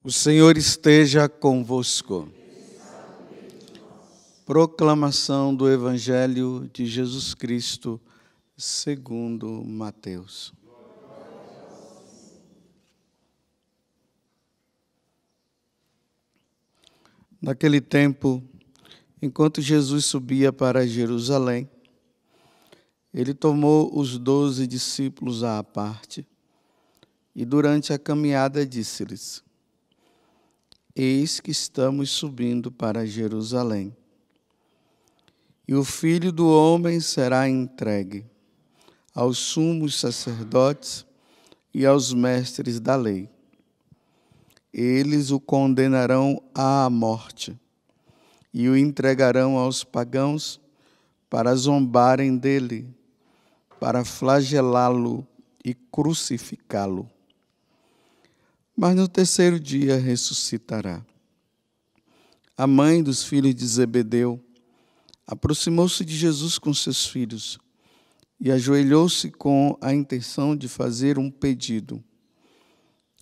O Senhor esteja convosco. Proclamação do Evangelho de Jesus Cristo, segundo Mateus. Naquele tempo, enquanto Jesus subia para Jerusalém, ele tomou os 12 discípulos à parte e, durante a caminhada, disse-lhes: Eis que estamos subindo para Jerusalém, e o Filho do Homem será entregue aos sumos sacerdotes e aos mestres da lei. Eles o condenarão à morte e o entregarão aos pagãos para zombarem dele, para flagelá-lo e crucificá-lo. Mas no terceiro dia ressuscitará. A mãe dos filhos de Zebedeu aproximou-se de Jesus com seus filhos e ajoelhou-se com a intenção de fazer um pedido.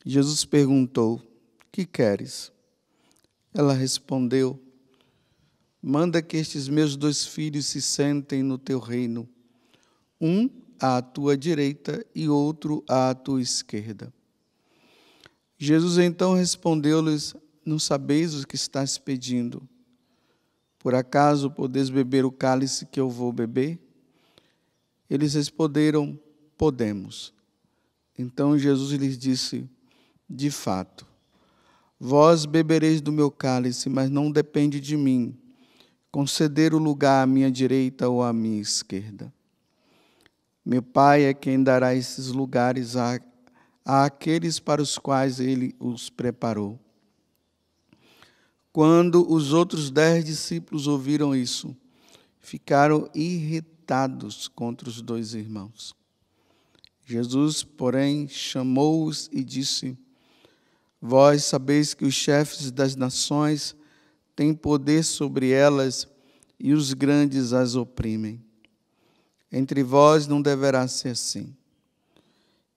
Jesus perguntou: Que queres? Ela respondeu: Manda que estes meus 2 filhos se sentem no teu reino, um à tua direita e outro à tua esquerda. Jesus então respondeu-lhes: Não sabeis o que estás pedindo? Por acaso podeis beber o cálice que eu vou beber? Eles responderam: Podemos. Então Jesus lhes disse: De fato, vós bebereis do meu cálice, mas não depende de mim conceder o lugar à minha direita ou à minha esquerda. Meu Pai é quem dará esses lugares àqueles para os quais ele os preparou. Quando os outros 10 discípulos ouviram isso, ficaram irritados contra os 2 irmãos. Jesus, porém, chamou-os e disse: Vós sabeis que os chefes das nações têm poder sobre elas e os grandes as oprimem. Entre vós não deverá ser assim.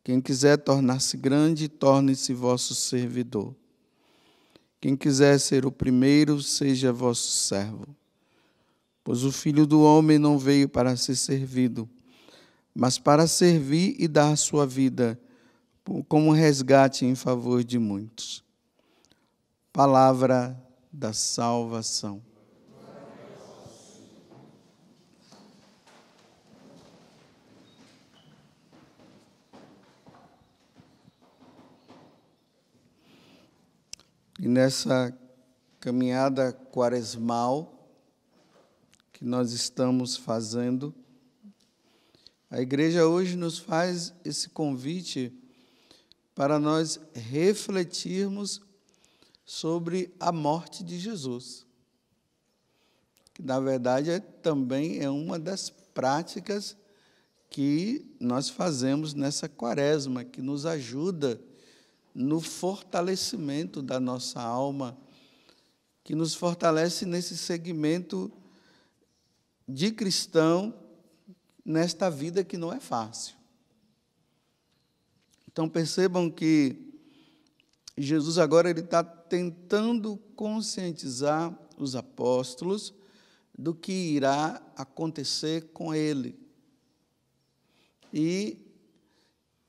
Quem quiser tornar-se grande, torne-se vosso servidor. Quem quiser ser o primeiro, seja vosso servo. Pois o Filho do Homem não veio para ser servido, mas para servir e dar a sua vida como resgate em favor de muitos. Palavra da salvação. E nessa caminhada quaresmal que nós estamos fazendo, a igreja hoje nos faz esse convite para nós refletirmos sobre a morte de Jesus, que na verdade também é uma das práticas que nós fazemos nessa quaresma, que nos ajuda no fortalecimento da nossa alma, que nos fortalece nesse segmento de cristão, nesta vida que não é fácil. Então percebam que Jesus agora ele está tentando conscientizar os apóstolos do que irá acontecer com ele. E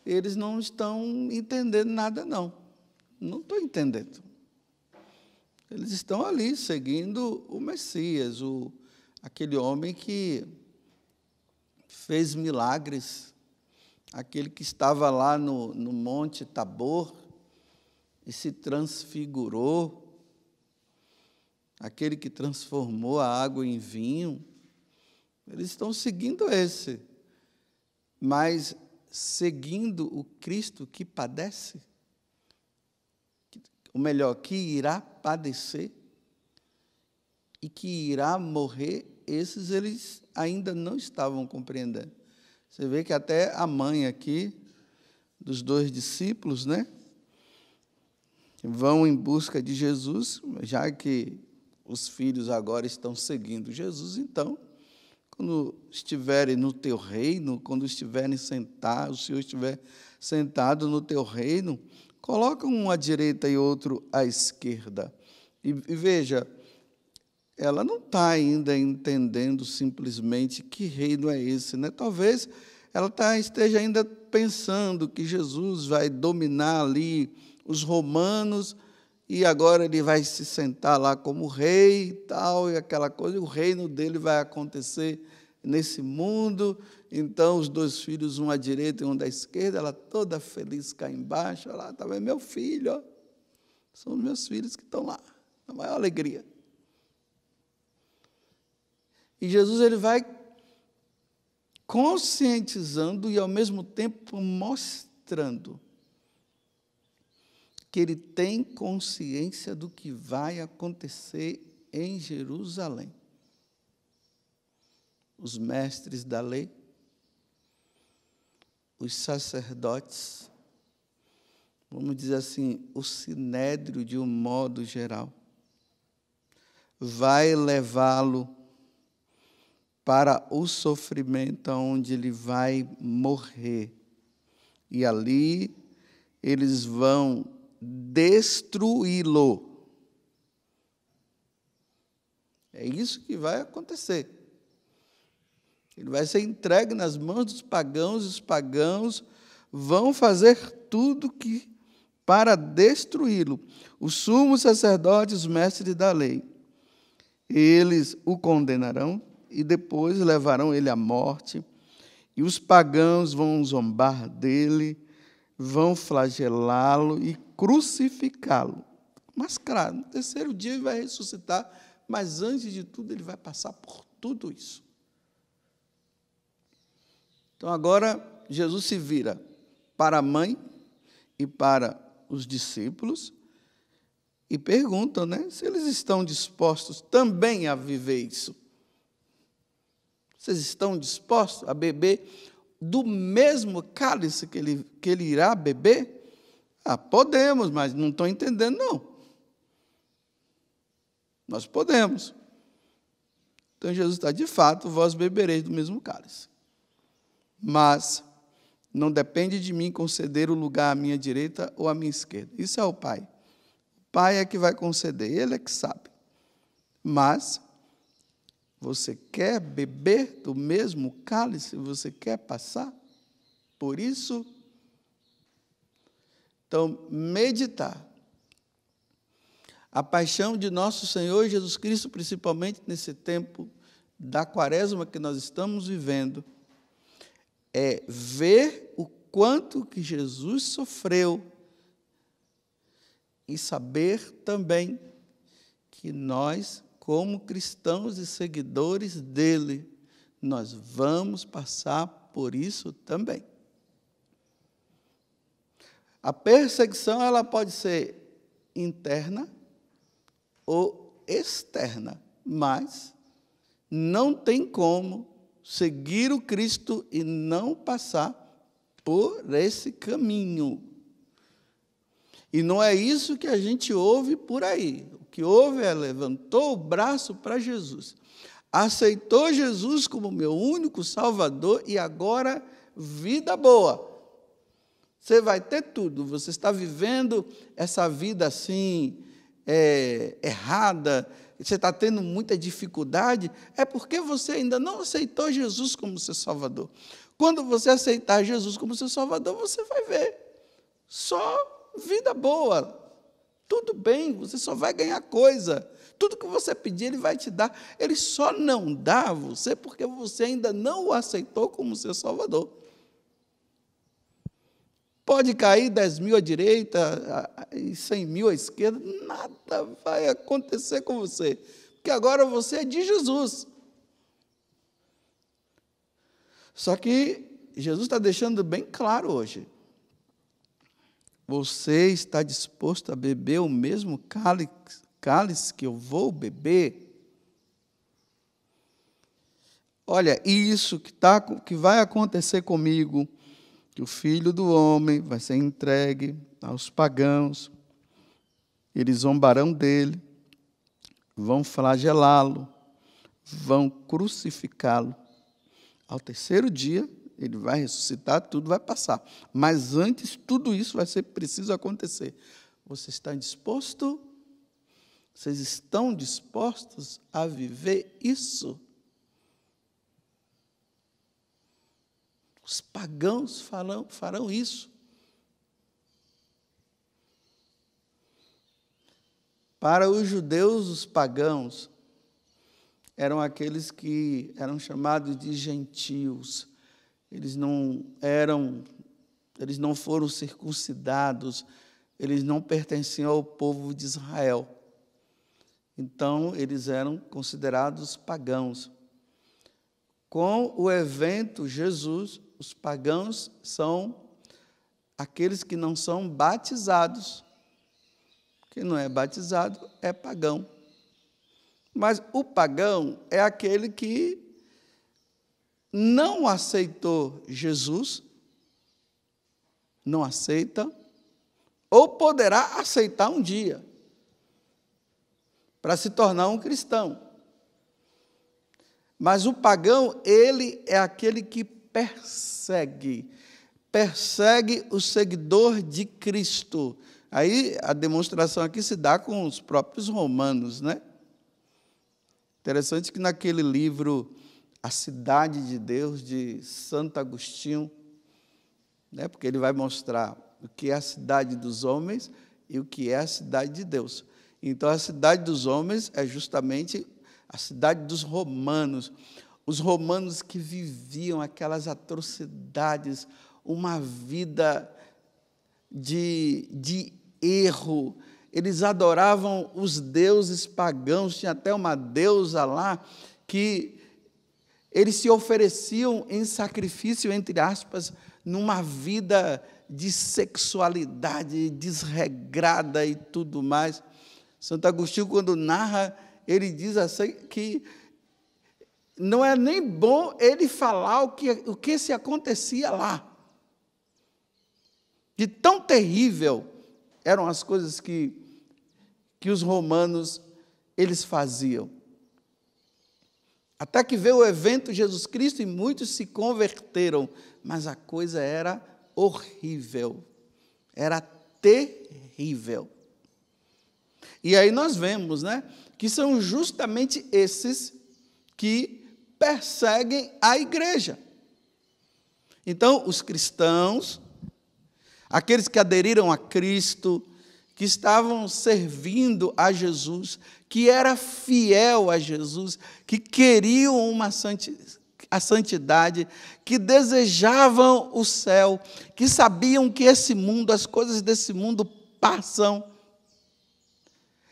eles não estão entendendo nada, não. Não estão entendendo. Eles estão ali seguindo o Messias, aquele homem que fez milagres, aquele que estava lá no Monte Tabor e se transfigurou, aquele que transformou a água em vinho. Eles estão seguindo esse, mas seguindo o Cristo que padece, ou melhor, que irá padecer e que irá morrer, esses eles ainda não estavam compreendendo. Você vê que até a mãe aqui, dos 2 discípulos, né, vão em busca de Jesus, já que os filhos agora estão seguindo Jesus, então, quando estiverem no teu reino, quando estiverem sentados, o Senhor estiver sentado no teu reino, Coloca um à direita e outro à esquerda. E veja, ela não está ainda entendendo simplesmente que reino é esse, né? Talvez ela esteja ainda pensando que Jesus vai dominar ali os romanos e agora ele vai se sentar lá como rei e tal, e aquela coisa, e o reino dele vai acontecer nesse mundo. Então, os dois filhos, um à direita e um da esquerda, ela toda feliz cá embaixo, ela está vendo, meu filho, ó, são os meus filhos que estão lá, a maior alegria. E Jesus ele vai conscientizando e, ao mesmo tempo, mostrando que ele tem consciência do que vai acontecer em Jerusalém. Os mestres da lei, os sacerdotes, vamos dizer assim, o sinédrio de um modo geral, vai levá-lo para o sofrimento onde ele vai morrer. E ali eles vão destruí-lo. É isso que vai acontecer. Ele vai ser entregue nas mãos dos pagãos, e os pagãos vão fazer tudo para destruí-lo. Os sumos sacerdotes, os mestres da lei, eles o condenarão e depois levarão ele à morte, e os pagãos vão zombar dele, vão flagelá-lo e crucificá-lo. Mas, claro, no terceiro dia ele vai ressuscitar, mas antes de tudo ele vai passar por tudo isso. Então, agora, Jesus se vira para a mãe e para os discípulos e pergunta, né, se eles estão dispostos também a viver isso. Vocês estão dispostos a beber do mesmo cálice que ele irá beber? Ah, podemos, mas não estou entendendo, não. Nós podemos. Então, Jesus está, de fato, vós bebereis do mesmo cálice. Mas não depende de mim conceder o lugar à minha direita ou à minha esquerda. Isso é o Pai. O Pai é que vai conceder, Ele é que sabe. Mas você quer beber do mesmo cálice? Você quer passar por isso? Então, meditar. A paixão de nosso Senhor Jesus Cristo, principalmente nesse tempo da quaresma que nós estamos vivendo, é ver o quanto que Jesus sofreu e saber também que nós, como cristãos e seguidores dele, nós vamos passar por isso também. A perseguição ela pode ser interna ou externa, mas não tem como seguir o Cristo e não passar por esse caminho. E não é isso que a gente ouve por aí. O que ouve é levantou o braço para Jesus, aceitou Jesus como meu único Salvador e agora vida boa. Você vai ter tudo. Você está vivendo essa vida assim, errada, você está tendo muita dificuldade, é porque você ainda não aceitou Jesus como seu Salvador. Quando você aceitar Jesus como seu Salvador, você vai ver só vida boa, tudo bem, você só vai ganhar coisa. Tudo que você pedir, Ele vai te dar. Ele só não dá a você porque você ainda não o aceitou como seu Salvador. Pode cair 10 mil à direita e 100 mil à esquerda, nada vai acontecer com você, porque agora você é de Jesus. Só que Jesus está deixando bem claro hoje. Você está disposto a beber o mesmo cálice que eu vou beber? Olha, isso que vai acontecer comigo, que o Filho do Homem vai ser entregue aos pagãos, eles zombarão dele, vão flagelá-lo, vão crucificá-lo. Ao terceiro dia, ele vai ressuscitar, tudo vai passar. Mas antes, tudo isso vai ser preciso acontecer. Você está disposto? Vocês estão dispostos a viver isso? Os pagãos farão isso. Para os judeus, os pagãos eram aqueles que eram chamados de gentios. Eles não foram circuncidados, eles não pertenciam ao povo de Israel. Então, eles eram considerados pagãos. Com o evento Jesus, os pagãos são aqueles que não são batizados. Quem não é batizado é pagão. Mas o pagão é aquele que não aceitou Jesus, não aceita, ou poderá aceitar um dia, para se tornar um cristão. Mas o pagão, ele é aquele que persegue o seguidor de Cristo. Aí a demonstração aqui se dá com os próprios romanos, né? Interessante que naquele livro, A Cidade de Deus, de Santo Agostinho, né? Porque ele vai mostrar o que é a cidade dos homens e o que é a cidade de Deus. Então, a cidade dos homens é justamente a cidade dos romanos. Os romanos que viviam aquelas atrocidades, uma vida de erro. Eles adoravam os deuses pagãos, tinha até uma deusa lá, que eles se ofereciam em sacrifício, entre aspas, numa vida de sexualidade desregrada e tudo mais. Santo Agostinho, quando narra, ele diz assim que não é nem bom ele falar o que se acontecia lá. De tão terrível eram as coisas que os romanos eles faziam. Até que veio o evento Jesus Cristo e muitos se converteram, mas a coisa era horrível, era terrível. E aí nós vemos, né, que são justamente esses que perseguem a igreja. Então, os cristãos, aqueles que aderiram a Cristo, que estavam servindo a Jesus, que era fiel a Jesus, que queriam a santidade, que desejavam o céu, que sabiam que esse mundo, as coisas desse mundo passam.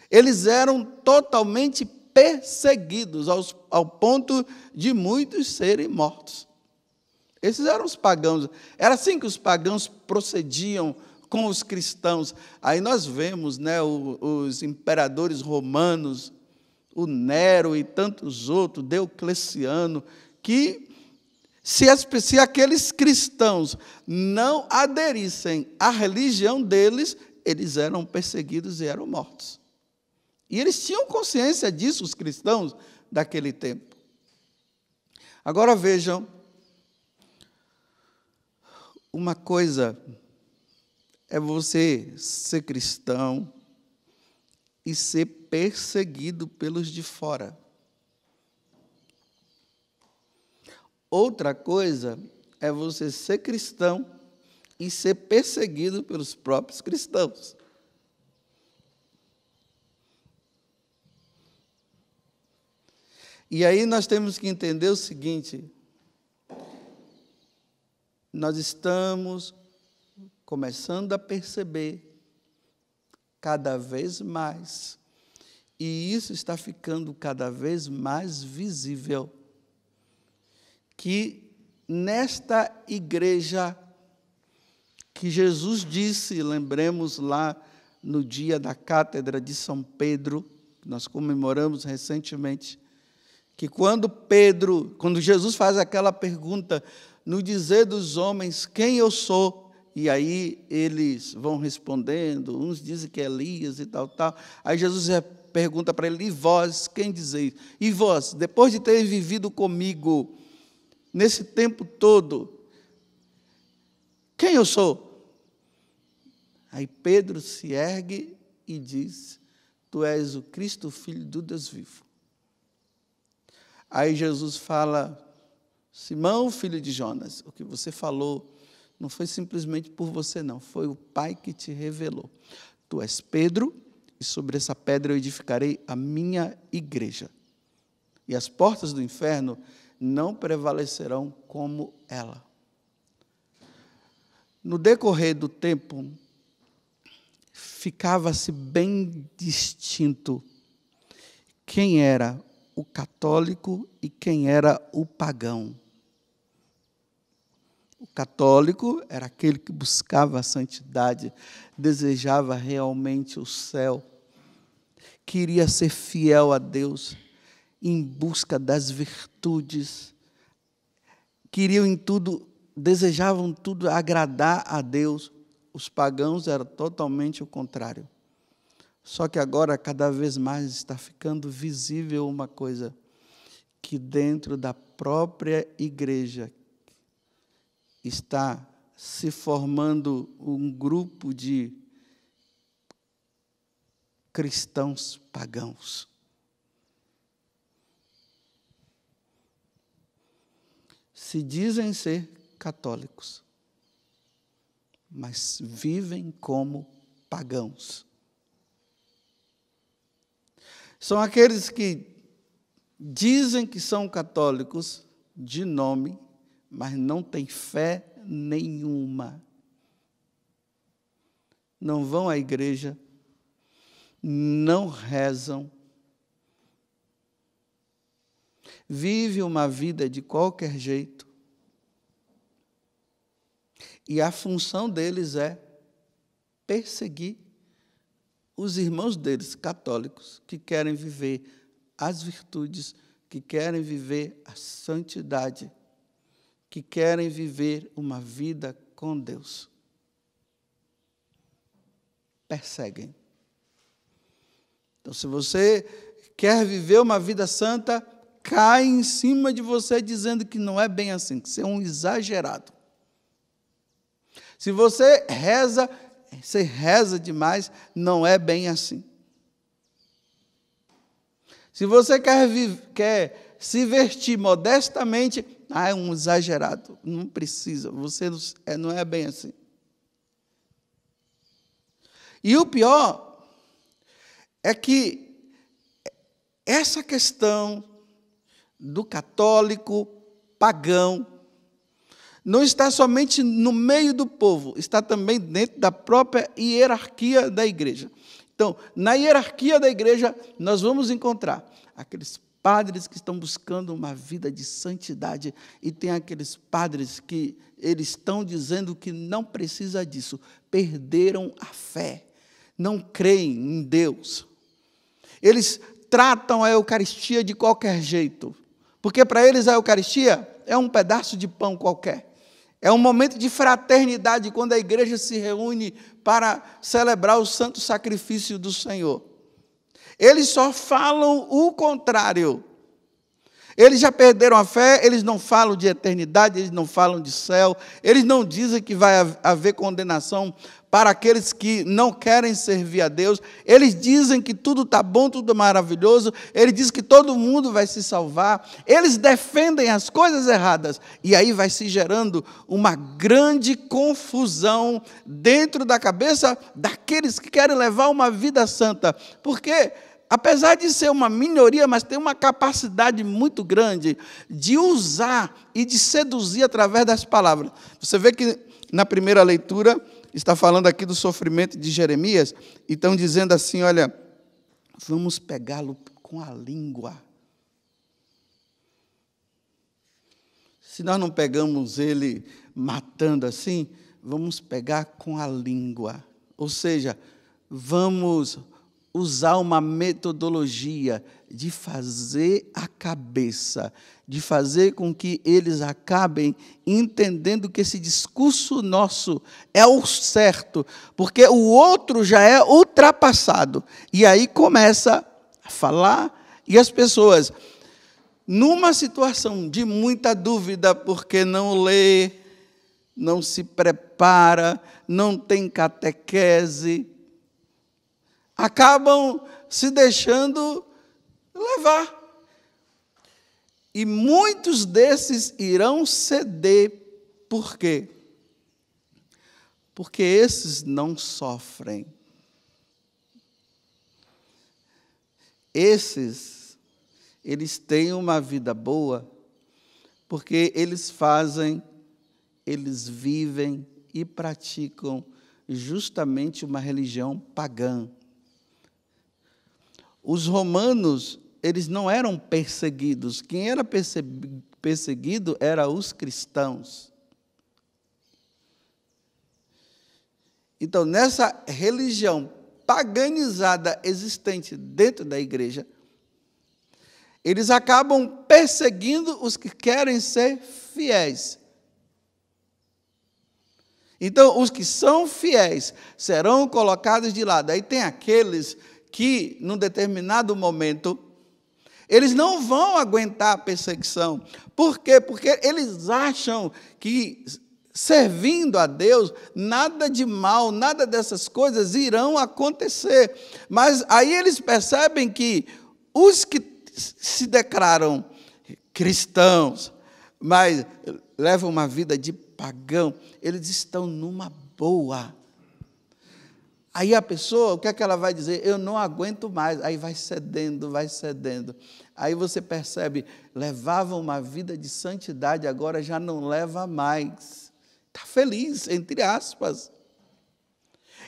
Eles eram totalmente perseguidos, ao ponto de muitos serem mortos. Esses eram os pagãos. Era assim que os pagãos procediam com os cristãos. Aí nós vemos, né, os imperadores romanos, o Nero e tantos outros, Diocleciano, que se aqueles cristãos não aderissem à religião deles, eles eram perseguidos e eram mortos. E eles tinham consciência disso, os cristãos daquele tempo. Agora vejam, uma coisa é você ser cristão e ser perseguido pelos de fora. Outra coisa é você ser cristão e ser perseguido pelos próprios cristãos. E aí nós temos que entender o seguinte: nós estamos começando a perceber cada vez mais, e isso está ficando cada vez mais visível, que nesta igreja que Jesus disse, lembremos lá no dia da cátedra de São Pedro, que nós comemoramos recentemente, que quando Jesus faz aquela pergunta, no dizer dos homens, quem eu sou? E aí eles vão respondendo, uns dizem que é Elias e tal. Aí Jesus pergunta para ele, e vós, quem dizeis? E vós, depois de ter vivido comigo, nesse tempo todo, quem eu sou? Aí Pedro se ergue e diz, tu és o Cristo, Filho do Deus vivo. Aí Jesus fala, Simão, filho de Jonas, o que você falou não foi simplesmente por você, não. Foi o Pai que te revelou. Tu és Pedro, e sobre essa pedra eu edificarei a minha igreja. E as portas do inferno não prevalecerão como ela. No decorrer do tempo, ficava-se bem distinto quem era o católico e quem era o pagão. O católico era aquele que buscava a santidade, desejava realmente o céu, queria ser fiel a Deus, em busca das virtudes, queriam em tudo, desejavam tudo agradar a Deus. Os pagãos eram totalmente o contrário. Só que agora, cada vez mais, está ficando visível uma coisa, que dentro da própria igreja está se formando um grupo de cristãos pagãos. Se dizem ser católicos, mas vivem como pagãos. São aqueles que dizem que são católicos de nome, mas não têm fé nenhuma. Não vão à igreja, não rezam, vivem uma vida de qualquer jeito, e a função deles é perseguir os irmãos deles, católicos, que querem viver as virtudes, que querem viver a santidade, que querem viver uma vida com Deus. Perseguem. Então, se você quer viver uma vida santa, cai em cima de você dizendo que não é bem assim, que você é um exagerado. Se você reza demais, não é bem assim. Se você quer se vestir modestamente, é um exagerado, não precisa, você não é bem assim. E o pior é que essa questão do católico pagão não está somente no meio do povo, está também dentro da própria hierarquia da igreja. Então, na hierarquia da igreja, nós vamos encontrar aqueles padres que estão buscando uma vida de santidade, e tem aqueles padres que eles estão dizendo que não precisa disso, perderam a fé, não creem em Deus. Eles tratam a Eucaristia de qualquer jeito, porque para eles a Eucaristia é um pedaço de pão qualquer. É um momento de fraternidade, quando a igreja se reúne para celebrar o santo sacrifício do Senhor. Eles só falam o contrário. Eles já perderam a fé, eles não falam de eternidade, eles não falam de céu, eles não dizem que vai haver condenação para aqueles que não querem servir a Deus. Eles dizem que tudo está bom, tudo é maravilhoso, eles dizem que todo mundo vai se salvar, eles defendem as coisas erradas, e aí vai se gerando uma grande confusão dentro da cabeça daqueles que querem levar uma vida santa, porque apesar de ser uma minoria, mas tem uma capacidade muito grande de usar e de seduzir através das palavras. Você vê que na primeira leitura está falando aqui do sofrimento de Jeremias, e estão dizendo assim, olha, vamos pegá-lo com a língua. Se nós não pegamos ele matando assim, vamos pegar com a língua. Ou seja, vamos usar uma metodologia de fazer a cabeça, de fazer com que eles acabem entendendo que esse discurso nosso é o certo, porque o outro já é ultrapassado. E aí começa a falar, e as pessoas, numa situação de muita dúvida, porque não lê, não se prepara, não tem catequese, acabam se deixando levar. E muitos desses irão ceder. Por quê? Porque esses não sofrem. Esses, eles têm uma vida boa, porque eles fazem, eles vivem e praticam justamente uma religião pagã. Os romanos, eles não eram perseguidos. Quem era perseguido eram os cristãos. Então, nessa religião paganizada existente dentro da igreja, eles acabam perseguindo os que querem ser fiéis. Então, os que são fiéis serão colocados de lado. Aí tem aqueles que, num determinado momento, eles não vão aguentar a perseguição. Por quê? Porque eles acham que, servindo a Deus, nada de mal, nada dessas coisas irão acontecer. Mas aí eles percebem que os que se declaram cristãos, mas levam uma vida de pagão, eles estão numa boa. Aí a pessoa, o que é que ela vai dizer? Eu não aguento mais. Aí vai cedendo, vai cedendo. Aí você percebe, levava uma vida de santidade, agora já não leva mais. Está feliz, entre aspas.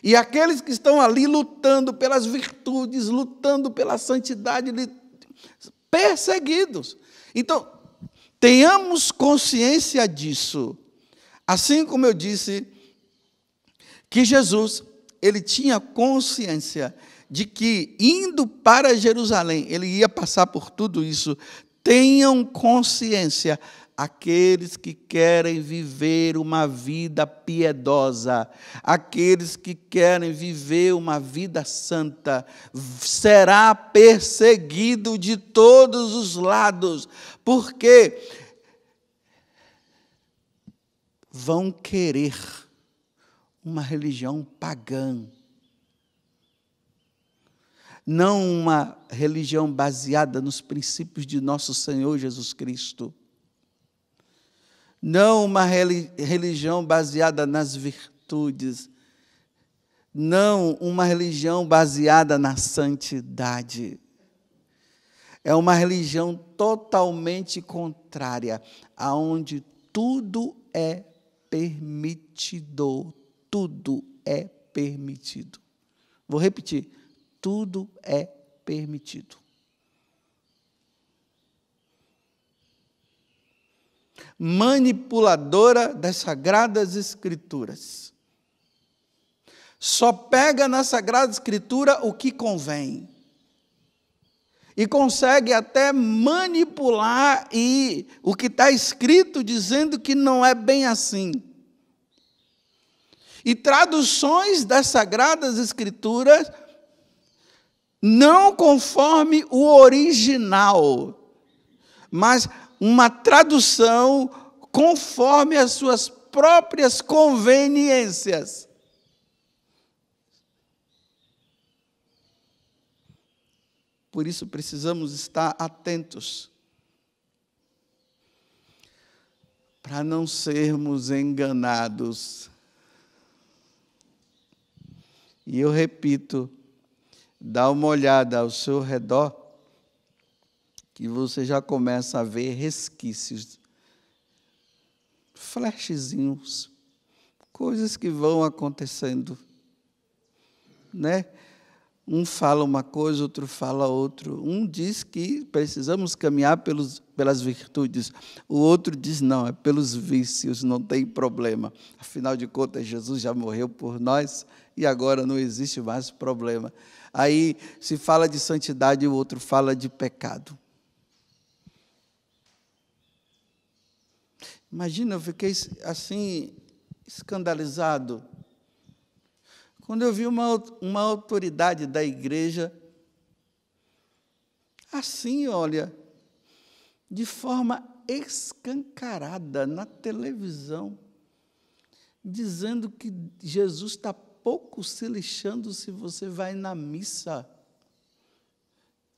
E aqueles que estão ali lutando pelas virtudes, lutando pela santidade, perseguidos. Então, tenhamos consciência disso. Assim como eu disse, que Jesus, ele tinha consciência de que, indo para Jerusalém, ele ia passar por tudo isso. Tenham consciência, aqueles que querem viver uma vida piedosa, aqueles que querem viver uma vida santa, será perseguido de todos os lados, porque vão querer uma religião pagã, não uma religião baseada nos princípios de nosso Senhor Jesus Cristo, não uma religião baseada nas virtudes, não uma religião baseada na santidade. É uma religião totalmente contrária, aonde tudo é permitido. Tudo é permitido. Vou repetir. Tudo é permitido. Manipuladora das Sagradas Escrituras. Só pega na Sagrada Escritura o que convém. E consegue até manipular o que está escrito dizendo que não é bem assim. E traduções das Sagradas Escrituras não conforme o original, mas uma tradução conforme as suas próprias conveniências. Por isso precisamos estar atentos para não sermos enganados. E eu repito, dá uma olhada ao seu redor, que você já começa a ver resquícios, flashzinhos, coisas que vão acontecendo, né? Um fala uma coisa, outro fala outro. Um diz que precisamos caminhar pelas virtudes. O outro diz, não, é pelos vícios, não tem problema. Afinal de contas, Jesus já morreu por nós e agora não existe mais problema. Aí se fala de santidade e o outro fala de pecado. Imagina, eu fiquei assim, escandalizado, quando eu vi uma autoridade da igreja, assim, olha, de forma escancarada na televisão, dizendo que Jesus está pouco se lixando se você vai na missa.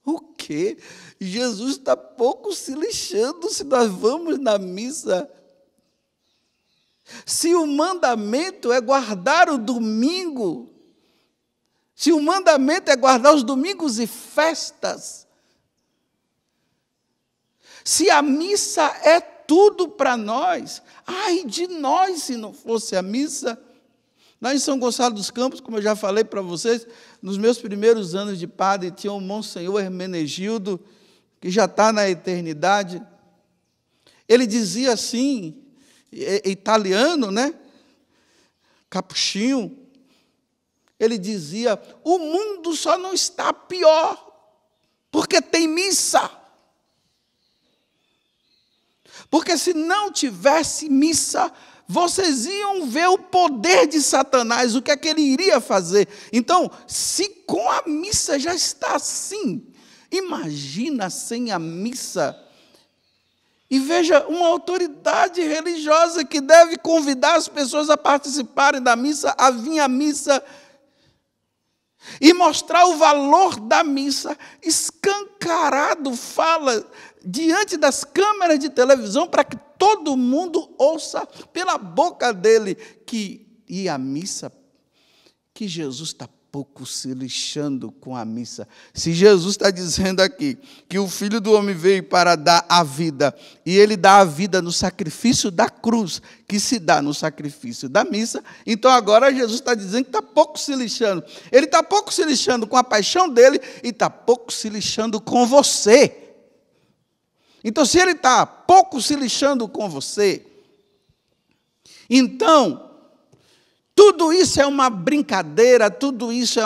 O quê? Jesus está pouco se lixando se nós vamos na missa. Se o mandamento é guardar o domingo, se o mandamento é guardar os domingos e festas, se a missa é tudo para nós, ai de nós se não fosse a missa. Lá em São Gonçalo dos Campos, como eu já falei para vocês, nos meus primeiros anos de padre, tinha o Monsenhor Hermenegildo, que já está na eternidade. Ele dizia assim, italiano, né? Capuchinho. Ele dizia, o mundo só não está pior, porque tem missa. Porque se não tivesse missa, vocês iam ver o poder de Satanás, o que é que ele iria fazer. Então, se com a missa já está assim, imagina sem a missa. E veja, uma autoridade religiosa que deve convidar as pessoas a participarem da missa, a vir à missa, e mostrar o valor da missa, escancarado, fala diante das câmeras de televisão para que todo mundo ouça pela boca dele que ir à missa, que Jesus está pouco se lixando com a missa. Se Jesus está dizendo aqui que o Filho do Homem veio para dar a vida, e ele dá a vida no sacrifício da cruz, que se dá no sacrifício da missa, então agora Jesus está dizendo que está pouco se lixando. Ele está pouco se lixando com a paixão dele e está pouco se lixando com você. Então, se ele está pouco se lixando com você, então, tudo isso é uma brincadeira, tudo isso é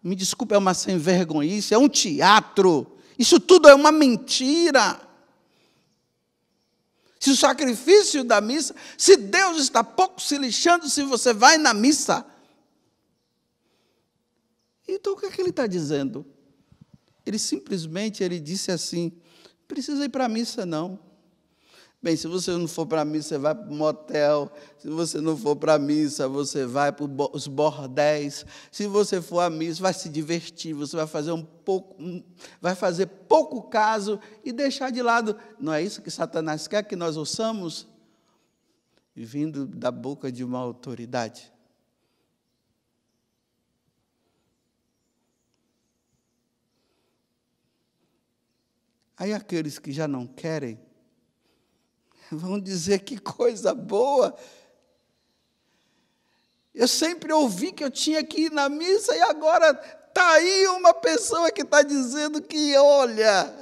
me desculpe, é uma sem vergonhice, é um teatro, isso tudo é uma mentira. Se o sacrifício da missa, se Deus está pouco se lixando se você vai na missa, então o que é que ele está dizendo? Ele simplesmente disse assim, não precisa ir para a missa não. Bem, se você não for para a missa, você vai para o motel. Se você não for para a missa, você vai para os bordéis. Se você for à missa, vai se divertir, você vai fazer vai fazer pouco caso e deixar de lado. Não é isso que Satanás quer que nós ouçamos? Vindo da boca de uma autoridade. Aí aqueles que já não querem, vão dizer que coisa boa. Eu sempre ouvi que eu tinha que ir na missa e agora está aí uma pessoa que está dizendo que, olha,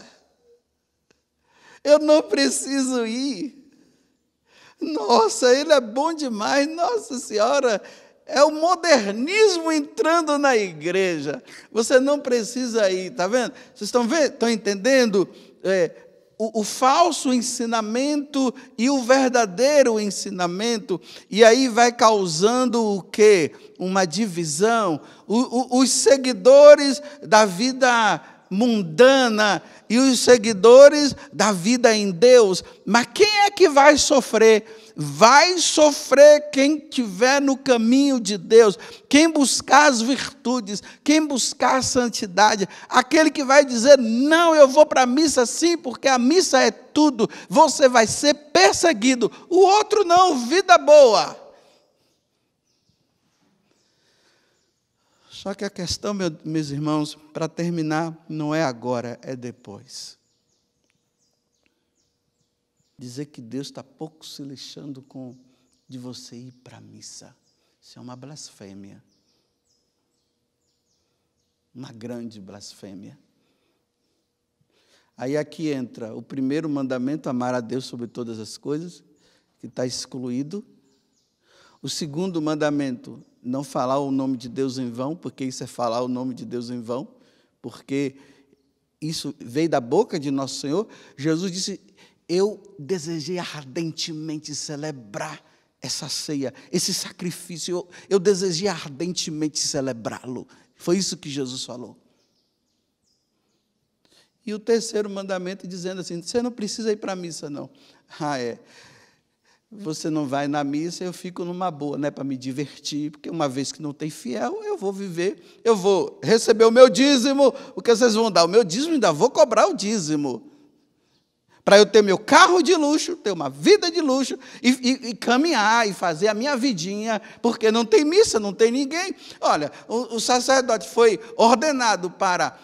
eu não preciso ir. Nossa, ele é bom demais, Nossa Senhora, é o modernismo entrando na igreja. Você não precisa ir, está vendo? Vocês estão vendo? Estão entendendo? O falso ensinamento e o verdadeiro ensinamento, e aí vai causando o quê? Uma divisão. Os seguidores da vida mundana e os seguidores da vida em Deus. Mas quem é que vai sofrer? Vai sofrer quem estiver no caminho de Deus, quem buscar as virtudes, quem buscar a santidade, aquele que vai dizer, não, eu vou para a missa sim, porque a missa é tudo, você vai ser perseguido, o outro não, vida boa. Só que a questão, meus irmãos, para terminar, não é agora, é depois. Dizer que Deus está pouco se lixando de você ir para a missa. Isso é uma blasfêmia. Uma grande blasfêmia. Aí aqui entra o primeiro mandamento, amar a Deus sobre todas as coisas, que está excluído. O segundo mandamento, não falar o nome de Deus em vão, porque isso é falar o nome de Deus em vão, porque isso veio da boca de nosso Senhor. Jesus disse, eu desejei ardentemente celebrar essa ceia, esse sacrifício, eu desejei ardentemente celebrá-lo. Foi isso que Jesus falou. E o terceiro mandamento dizendo assim, você não precisa ir para a missa não. você não vai na missa, eu fico numa boa, né, para me divertir, porque uma vez que não tem fiel, eu vou viver, eu vou receber o meu dízimo, o que vocês vão dar? O meu dízimo, ainda vou cobrar o dízimo, para eu ter meu carro de luxo, ter uma vida de luxo, e caminhar, e fazer a minha vidinha, porque não tem missa, não tem ninguém. Olha, o sacerdote foi ordenado para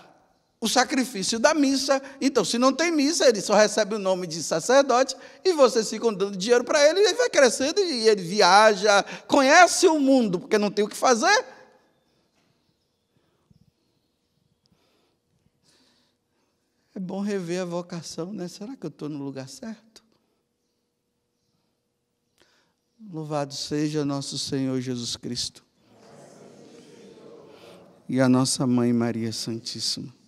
o sacrifício da missa, então, se não tem missa, ele só recebe o nome de sacerdote, e vocês ficam dando dinheiro para ele, e ele vai crescendo, e ele viaja, conhece o mundo, porque não tem o que fazer. É bom rever a vocação, né? Será que eu estou no lugar certo? Louvado seja nosso Senhor Jesus Cristo e a nossa Mãe Maria Santíssima.